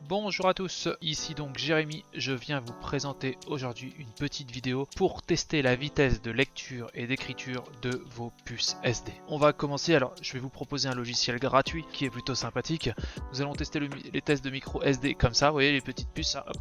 Bonjour à tous, ici donc Jérémy, je viens vous présenter aujourd'hui une petite vidéo pour tester la vitesse de lecture et d'écriture de vos puces SD. On va commencer, alors je vais vous proposer un logiciel gratuit qui est plutôt sympathique. Nous allons tester les tests de micro SD comme ça, vous voyez les petites puces, ça, hop.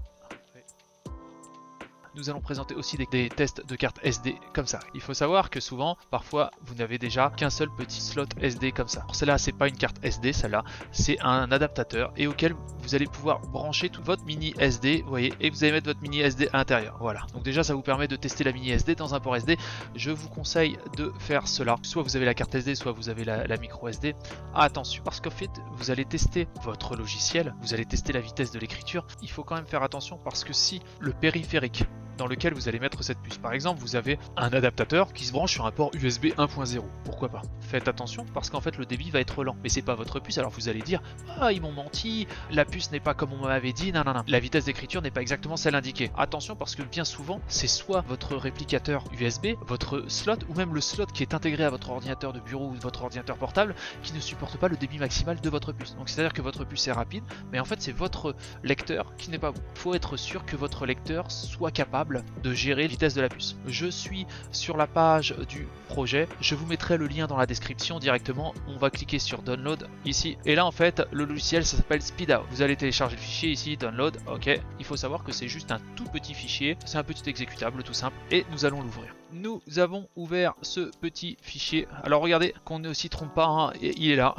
Nous allons présenter aussi des tests de cartes SD comme ça. Il faut savoir que souvent, parfois, vous n'avez déjà qu'un seul petit slot SD comme ça. Celle-là, c'est pas une carte SD, celle-là, c'est un adaptateur et auquel vous allez pouvoir brancher tout votre mini SD, vous voyez, et vous allez mettre votre mini SD à l'intérieur. Voilà. Donc déjà, ça vous permet de tester la mini SD dans un port SD. Je vous conseille de faire cela. Soit vous avez la carte SD, soit vous avez la micro SD. Attention, parce qu'en fait, vous allez tester votre logiciel, vous allez tester la vitesse de l'écriture. Il faut quand même faire attention parce que si le périphérique dans lequel vous allez mettre cette puce. Par exemple, vous avez un adaptateur qui se branche sur un port USB 1.0. Pourquoi pas? Faites attention parce qu'en fait le débit va être lent. Mais c'est pas votre puce, alors vous allez dire ah ils m'ont menti, la puce n'est pas comme on m'avait dit, non. La vitesse d'écriture n'est pas exactement celle indiquée. Attention parce que bien souvent c'est soit votre réplicateur USB, votre slot ou même le slot qui est intégré à votre ordinateur de bureau ou votre ordinateur portable qui ne supporte pas le débit maximal de votre puce. Donc c'est à dire que votre puce est rapide, mais en fait c'est votre lecteur qui n'est pas bon. Il faut être sûr que votre lecteur soit capable de gérer la vitesse de la puce. Je suis sur la page du projet, je vous mettrai le lien dans la description directement, on va cliquer sur download ici, et là en fait le logiciel ça s'appelle SpeedOut. Vous allez télécharger le fichier ici, download, ok, il faut savoir que c'est juste un tout petit fichier, c'est un petit exécutable tout simple, et nous allons l'ouvrir. Nous avons ouvert ce petit fichier, alors regardez qu'on ne s'y trompe pas, hein, il est là.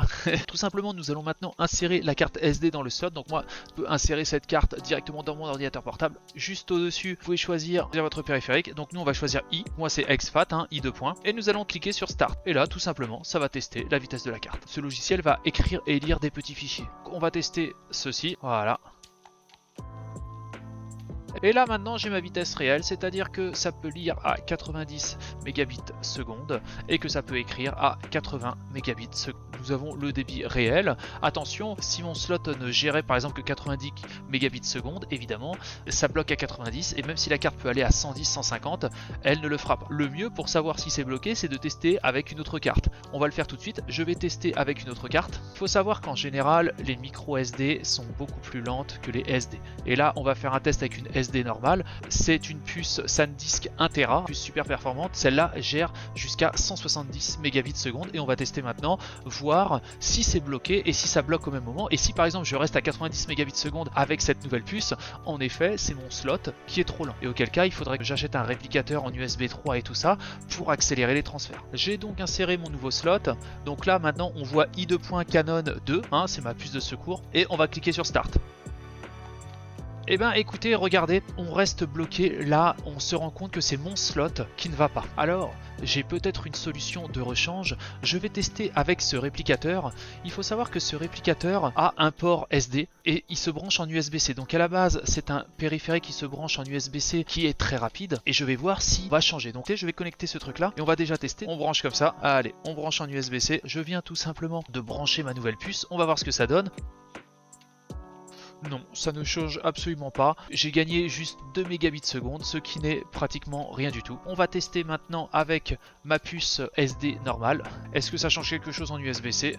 Tout simplement nous allons maintenant insérer la carte SD dans le slot, donc moi je peux insérer cette carte directement dans mon ordinateur portable, juste au dessus vous pouvez choisir votre périphérique, donc nous on va choisir I, moi c'est exFAT, hein, I 2 points, et nous allons cliquer sur Start, et là tout simplement ça va tester la vitesse de la carte. Ce logiciel va écrire et lire des petits fichiers. On va tester ceci, voilà. Et là maintenant j'ai ma vitesse réelle, c'est-à-dire que ça peut lire à 90 mégabits seconde et que ça peut écrire à 80 mégabits seconde. Nous avons le débit réel. Attention, si mon slot ne gérait par exemple que 90 mégabits seconde, évidemment, ça bloque à 90 et même si la carte peut aller à 110, 150, elle ne le fera pas. Le mieux pour savoir si c'est bloqué, c'est de tester avec une autre carte. On va le faire tout de suite. Je vais tester avec une autre carte. Il faut savoir qu'en général, les micro SD sont beaucoup plus lentes que les SD. Et là, on va faire un test avec une SD normale. C'est une puce SanDisk 1 Tera, puce super performante. Celle-là gère jusqu'à 170 mégabits seconde et on va tester maintenant, voir si c'est bloqué et si ça bloque au même moment. Et si par exemple je reste à 90 mégabits seconde avec cette nouvelle puce, en effet c'est mon slot qui est trop lent. Et auquel cas il faudrait que j'achète un réplicateur en USB 3 et tout ça pour accélérer les transferts. J'ai donc inséré mon nouveau slot. Donc là maintenant on voit I2. Canon 2, hein, c'est ma puce de secours. Et on va cliquer sur Start. Eh bien écoutez, regardez, on reste bloqué là, on se rend compte que c'est mon slot qui ne va pas. Alors, j'ai peut-être une solution de rechange, je vais tester avec ce réplicateur. Il faut savoir que ce réplicateur a un port SD et il se branche en USB-C. Donc à la base, c'est un périphérique qui se branche en USB-C qui est très rapide et je vais voir s'il va changer. Donc je vais connecter ce truc là et on va déjà tester. On branche comme ça, allez, on branche en USB-C. Je viens tout simplement de brancher ma nouvelle puce, on va voir ce que ça donne. Non, ça ne change absolument pas. J'ai gagné juste 2 mégabits seconde, ce qui n'est pratiquement rien du tout. On va tester maintenant avec ma puce SD normale. Est-ce que ça change quelque chose en USB-C?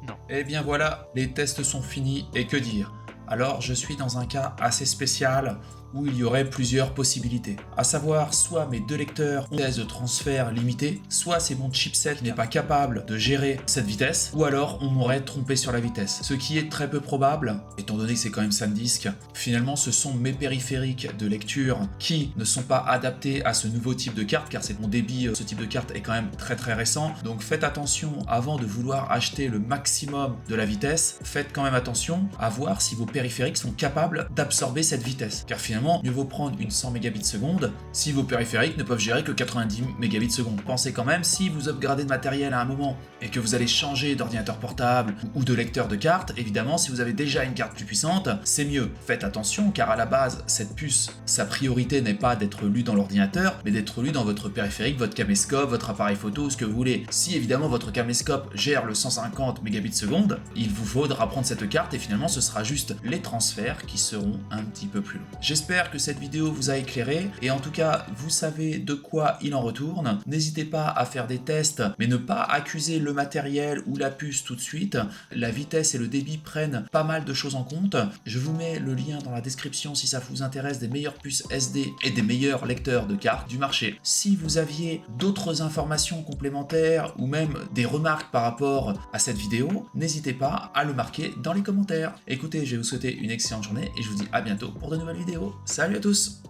Non. Et bien voilà, les tests sont finis et que dire? Alors je suis dans un cas assez spécial où il y aurait plusieurs possibilités. À savoir, soit mes deux lecteurs ont une vitesse de transfert limitée, soit c'est mon chipset qui n'est pas capable de gérer cette vitesse, ou alors on m'aurait trompé sur la vitesse. Ce qui est très peu probable, étant donné que c'est quand même SanDisk. Finalement, ce sont mes périphériques de lecture qui ne sont pas adaptés à ce nouveau type de carte, car c'est mon débit, ce type de carte est quand même très récent. Donc faites attention, avant de vouloir acheter le maximum de la vitesse, faites quand même attention à voir si vos périphériques sont capables d'absorber cette vitesse. Car finalement, mieux vaut prendre une 100 mégabits seconde si vos périphériques ne peuvent gérer que 90 mégabits seconde. Pensez quand même, si vous upgradez de matériel à un moment et que vous allez changer d'ordinateur portable ou de lecteur de carte, évidemment, si vous avez déjà une carte plus puissante, c'est mieux. Faites attention, car à la base, cette puce, sa priorité n'est pas d'être lue dans l'ordinateur, mais d'être lue dans votre périphérique, votre caméscope, votre appareil photo, ce que vous voulez. Si évidemment votre caméscope gère le 150 mégabits seconde, il vous faudra prendre cette carte et finalement ce sera juste les transferts qui seront un petit peu plus longs. J'espère J'espère que cette vidéo vous a éclairé et en tout cas vous savez de quoi il en retourne. N'hésitez pas à faire des tests mais ne pas accuser le matériel ou la puce tout de suite. La vitesse et le débit prennent pas mal de choses en compte. Je vous mets le lien dans la description si ça vous intéresse des meilleures puces SD et des meilleurs lecteurs de cartes du marché. Si vous aviez d'autres informations complémentaires ou même des remarques par rapport à cette vidéo, n'hésitez pas à le marquer dans les commentaires. Écoutez, je vais vous souhaiter une excellente journée et je vous dis à bientôt pour de nouvelles vidéos. Salut à tous!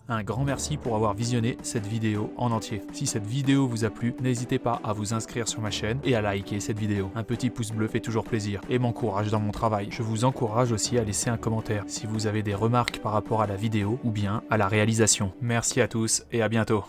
Un grand merci pour avoir visionné cette vidéo en entier. Si cette vidéo vous a plu, n'hésitez pas à vous inscrire sur ma chaîne et à liker cette vidéo. Un petit pouce bleu fait toujours plaisir et m'encourage dans mon travail. Je vous encourage aussi à laisser un commentaire si vous avez des remarques par rapport à la vidéo ou bien à la réalisation. Merci à tous et à bientôt.